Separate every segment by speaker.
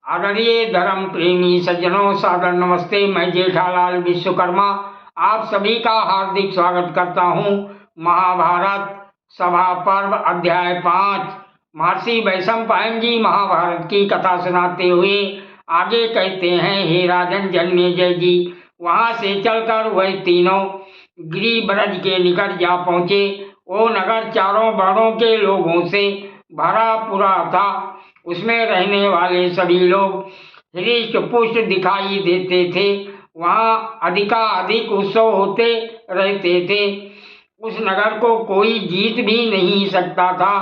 Speaker 1: आदरणीय धर्म प्रेमी सज्जनों, सादर नमस्ते। मैं जेठालाल विश्वकर्मा आप सभी का हार्दिक स्वागत करता हूँ। महाभारत सभा पर्व अध्याय 5 महर्षि वैशंपायन जी महाभारत की कथा सुनाते हुए आगे कहते हैं, हे राजन जन्मेजय जी, वहां से चलकर वह तीनों गिरिब्रज के निकट जा पहुंचे। वो नगर चारों वर्णों के लोगों से भरा पूरा था। उसमें रहने वाले सभी लोग हृष्ट पुष्ट दिखाई देते थे। वहां अधिकाधिक उत्सव होते रहते थे। उस नगर को कोई जीत भी नहीं सकता था।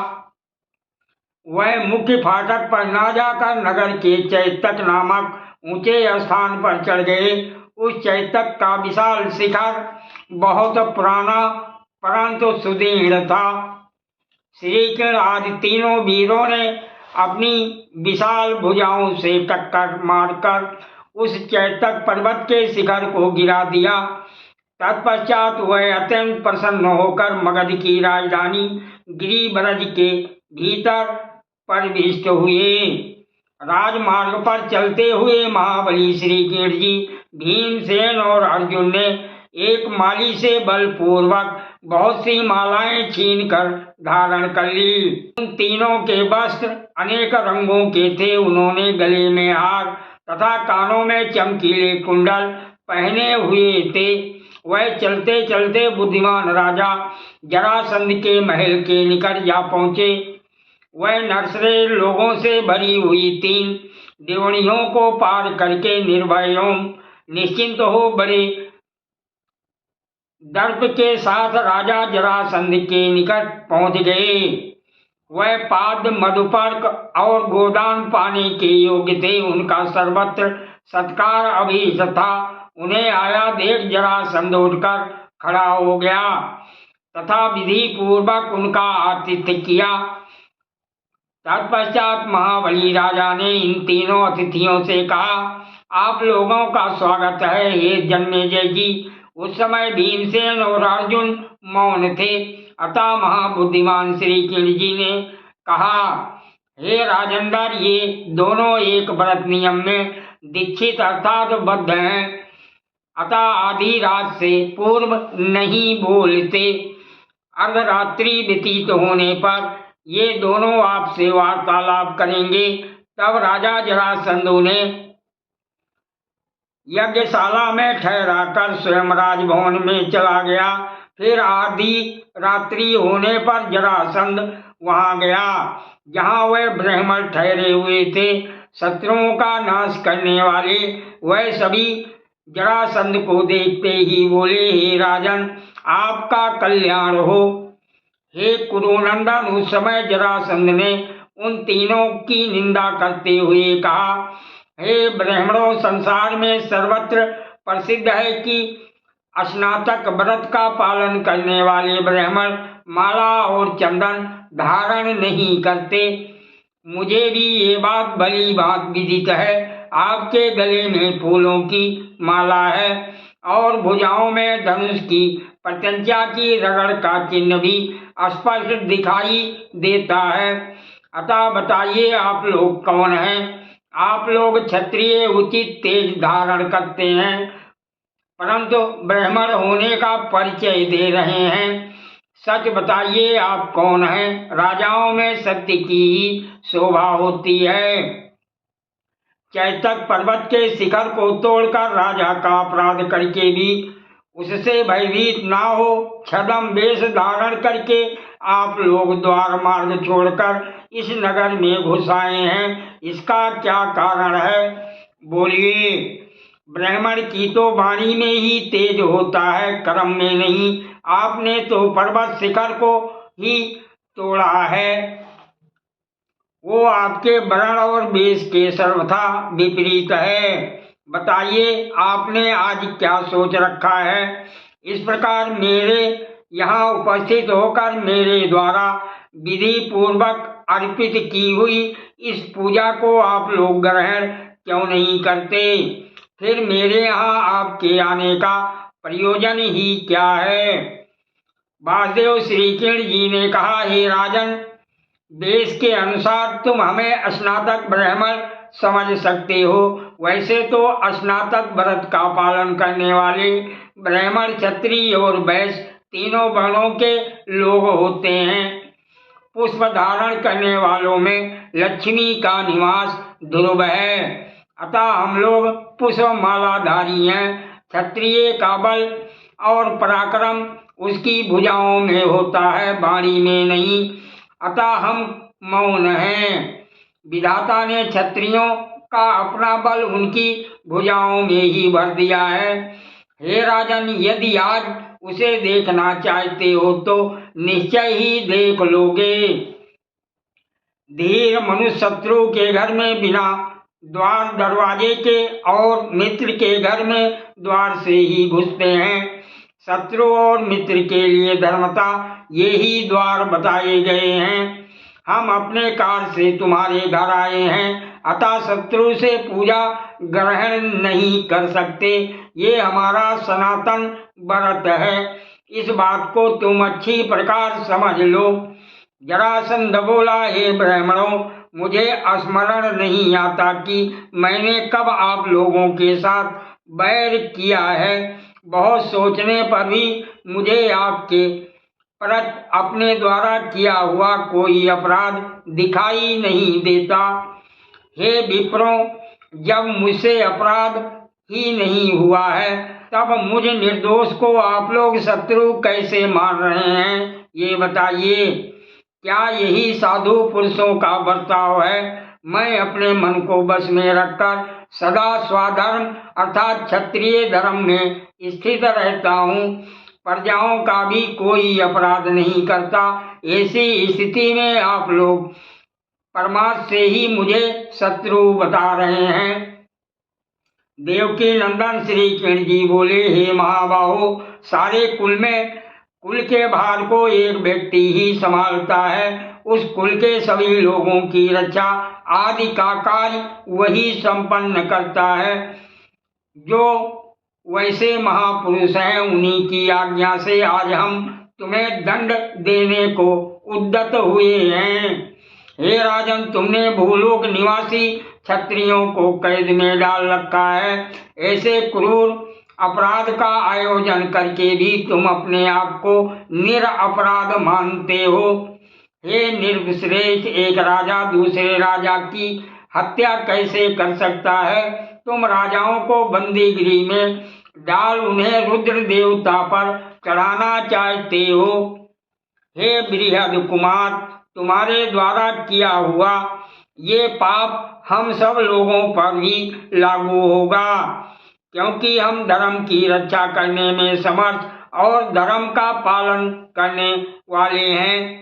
Speaker 1: वह मुख्य फाटक पर ना जाकर नगर के चैतक नामक ऊंचे स्थान पर चढ़ गए। उस चैतक का विशाल शिखर बहुत पुराना परंतु सुदृढ़ था। श्री कृष्ण आदि तीनों वीरों ने अपनी विशाल भुजाओं से टक्कर मारकर उस चैतक पर्वत के शिखर को गिरा दिया। तत्पश्चात वह अत्यंत प्रसन्न होकर मगध की राजधानी गिरिब्रज के भीतर प्रविष्ट हुए। राजमार्ग पर चलते हुए महाबली श्री कृष्ण जी, भीमसेन और अर्जुन ने एक माली से बलपूर्वक बहुत सी मालाएं छीनकर धारण कर ली। उन तीनों के वस्त्र अनेक रंगों के थे। उन्होंने गले में हार तथा कानों में चमकीले कुंडल पहने हुए थे। वह चलते चलते बुद्धिमान राजा जरासंध के महल के निकट जा पहुंचे। वह नरसरे लोगों से भरी हुई 3 देवड़ियों को पार करके निर्भय एवं निश्चिंत हो बड़े दर्प के साथ राजा जरासंध के निकट पहुंच गए। वह पाद मधुपर्क और गोदान पाने के योग्य थे। उनका सर्वत्र सत्कार अभीष्ट था। उन्हें आया देख जरासंध उठकर खड़ा हो गया तथा विधि पूर्वक उनका आतिथ्य किया। तत्पश्चात महाबली राजा ने इन तीनों अतिथियों से कहा, आप लोगों का स्वागत है हे जन्मेजय जी। उस समय भीमसेन और अर्जुन मौन थे। अतः महाबुद्धिमान श्री कृष्ण जी ने कहा, हे राजेंद्र, ये दोनों एक व्रत नियम में दीक्षित अर्थात बद्ध हैं, अतः आधी रात से पूर्व नहीं बोलते। अर्धरात्रि व्यतीत होने पर ये दोनों आपसे वार्तालाप करेंगे। तब राजा जरासंध उन्हें यज्ञशाला में ठहरा कर स्वयं राजभवन में चला गया। फिर आधी रात्रि होने पर जरासंध वहां गया जहां वह ब्राह्मण ठहरे हुए थे, शत्रुओं का नाश करने वाले। वह सभी जरासंध को देखते ही बोले, हे राजन, आपका कल्याण हो। हे कुरुनंदन, उस समय जरासंध ने उन तीनों की निंदा करते हुए कहा, हे ब्राह्मणों, संसार में सर्वत्र प्रसिद्ध है कि स्नातक व्रत का पालन करने वाले ब्राह्मण माला और चंदन धारण नहीं करते। मुझे भी ये बात भली भांति विदित है। आपके गले में फूलों की माला है और भुजाओं में धनुष की प्रत्यंचा की रगड़ का चिन्ह भी स्पष्ट दिखाई देता है। अतः बताइए, आप लोग कौन हैं? आप लोग क्षत्रिय उचित तेज धारण करते हैं, परंतु ब्राह्मण होने का परिचय दे रहे हैं। सच बताइए, आप कौन हैं? राजाओं में सत्य की ही शोभा होती है। चैतक पर्वत के शिखर को तोड़कर राजा का अपराध करके भी उससे भयभीत ना हो, छद्म वेश धारण करके आप लोग द्वार मार्ग छोड़कर इस नगर में घुस आए हैं। इसका क्या कारण है? बोलिए। ब्राह्मण की तो वाणी में ही तेज होता है, कर्म में नहीं। आपने तो पर्वत शिखर को ही तोड़ा है। वो आपके वर्ण और वेश के सर्वथा विपरीत है। बताइए, आपने आज क्या सोच रखा है? इस प्रकार मेरे यहाँ उपस्थित होकर मेरे द्वारा विधि पूर्वक अर्पित की हुई इस पूजा को आप लोग ग्रहण क्यों नहीं करते? फिर मेरे यहाँ आपके आने का प्रयोजन ही क्या है? वासुदेव श्री कृष्ण जी ने कहा, हे राजन, वेश के अनुसार तुम हमें स्नातक ब्राह्मण समझ सकते हो। वैसे तो स्नातक व्रत का पालन करने वाले ब्राह्मण, क्षत्रिय और वैश्य तीनों वर्णों के लोग होते हैं। पुष्प धारण करने वालों में लक्ष्मी का निवास ध्रुव है, अतः हम लोग पुष्प मालाधारी हैं। क्षत्रिय का बल और पराक्रम उसकी भुजाओं में होता है, वाणी में नहीं, अतः हम मौन हैं। विधाता ने क्षत्रियों का अपना बल उनकी भुजाओं में ही भर दिया है। हे राजन, यदि आज उसे देखना चाहते हो तो निश्चय ही देख लोगे। धीर मनुष्य शत्रु के घर में बिना द्वार दरवाजे के और मित्र के घर में द्वार से ही घुसते हैं। शत्रु और मित्र के लिए धर्मता ये ही द्वार बताए गए हैं। हम अपने कार्य से तुम्हारे घर आए हैं, अतः शत्रु से पूजा ग्रहण नहीं कर सकते। ये हमारा सनातन व्रत है, इस बात को तुम अच्छी प्रकार समझ लो। जरासंध बोला, हे ब्राह्मणों, मुझे स्मरण नहीं आता कि मैंने कब आप लोगों के साथ बैर किया है। बहुत सोचने पर भी मुझे आपके प्रति अपने द्वारा किया हुआ कोई अपराध दिखाई नहीं देता। हे विप्रों, जब मुझसे अपराध ही नहीं हुआ है तब मुझ निर्दोष को आप लोग शत्रु कैसे मान रहे हैं, ये बताइए। क्या यही साधु पुरुषों का बर्ताव है? मैं अपने मन को बस में रखकर सदा स्वधर्म अर्थात क्षत्रिय धर्म में स्थित रहता हूँ, प्रजाओं का भी कोई अपराध नहीं करता। ऐसी स्थिति में आप लोग परमार्थ से ही मुझे शत्रु बता रहे हैं। देवकी नंदन श्री कृष्ण जी बोले, हे महाबाहो, सारे कुल के भार को एक व्यक्ति ही संभालता है। उस कुल के सभी लोगों की रक्षा आदि का कार्य वही संपन्न करता है। जो वैसे महापुरुष हैं, उन्हीं की आज्ञा से आज हम तुम्हें दंड देने को उद्यत हुए हैं। हे राजन, तुमने भूलोक निवासी क्षत्रियों को कैद में डाल रखा है। ऐसे क्रूर अपराध का आयोजन करके भी तुम अपने आप को निरपराध मानते हो। हे निर्श्रेष्ठ, एक राजा दूसरे राजा की हत्या कैसे कर सकता है? तुम राजाओं को बंदीगृह में डाल उन्हें रुद्र देवता पर चढ़ाना चाहते हो। हे बृहद कुमार, तुम्हारे द्वारा किया हुआ ये पाप हम सब लोगों पर भी लागू होगा, क्योंकि हम धर्म की रक्षा करने में समर्थ और धर्म का पालन करने वाले हैं।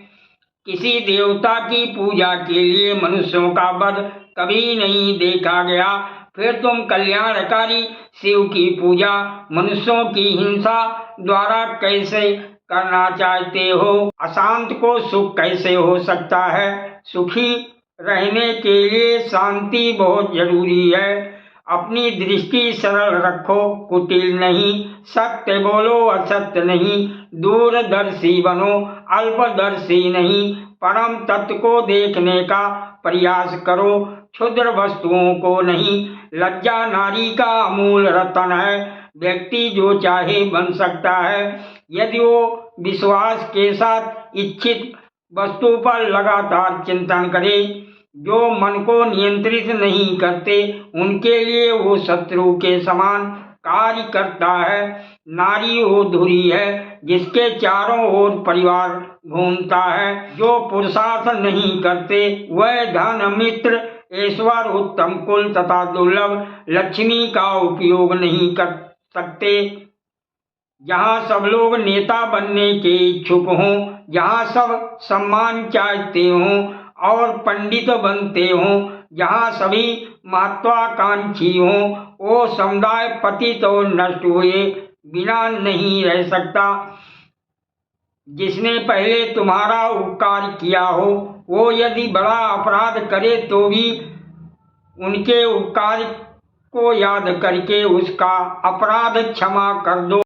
Speaker 1: किसी देवता की पूजा के लिए मनुष्यों का वध कभी नहीं देखा गया, फिर तुम कल्याणकारी शिव की पूजा मनुष्यों की हिंसा द्वारा कैसे करना चाहते हो? अशांत को सुख कैसे हो सकता है? सुखी रहने के लिए शांति बहुत जरूरी है। अपनी दृष्टि सरल रखो, कुटिल नहीं, सत्य बोलो, असत्य नहीं, दूरदर्शी बनो, अल्पदर्शी नहीं, परम तत्व को देखने का प्रयास करो, क्षुद्र वस्तुओं को नहीं। लज्जा नारी का अमूल रतन है, व्यक्ति जो चाहे बन सकता है यदि वो विश्वास के साथ इच्छित वस्तु पर लगातार चिंतन करे। जो मन को नियंत्रित नहीं करते उनके लिए वो शत्रु के समान कार्य करता है। नारी वो धुरी है जिसके चारों ओर परिवार घूमता है। जो पुरुषार्थ नहीं करते वह धन, मित्र, ऐश्वर्य, उत्तम कुल तथा दुर्लभ लक्ष्मी का उपयोग नहीं कर सकते। जहाँ सब लोग नेता बनने के इच्छुक हों, जहाँ सब सम्मान चाहते हों और पंडित बनते हों, जहाँ सभी महत्वाकांक्षी हों, वो समुदाय पतित और नष्ट हुए बिना नहीं रह सकता। जिसने पहले तुम्हारा उपकार किया हो वो यदि बड़ा अपराध करे तो भी उनके उपकार को याद करके उसका अपराध क्षमा कर दो।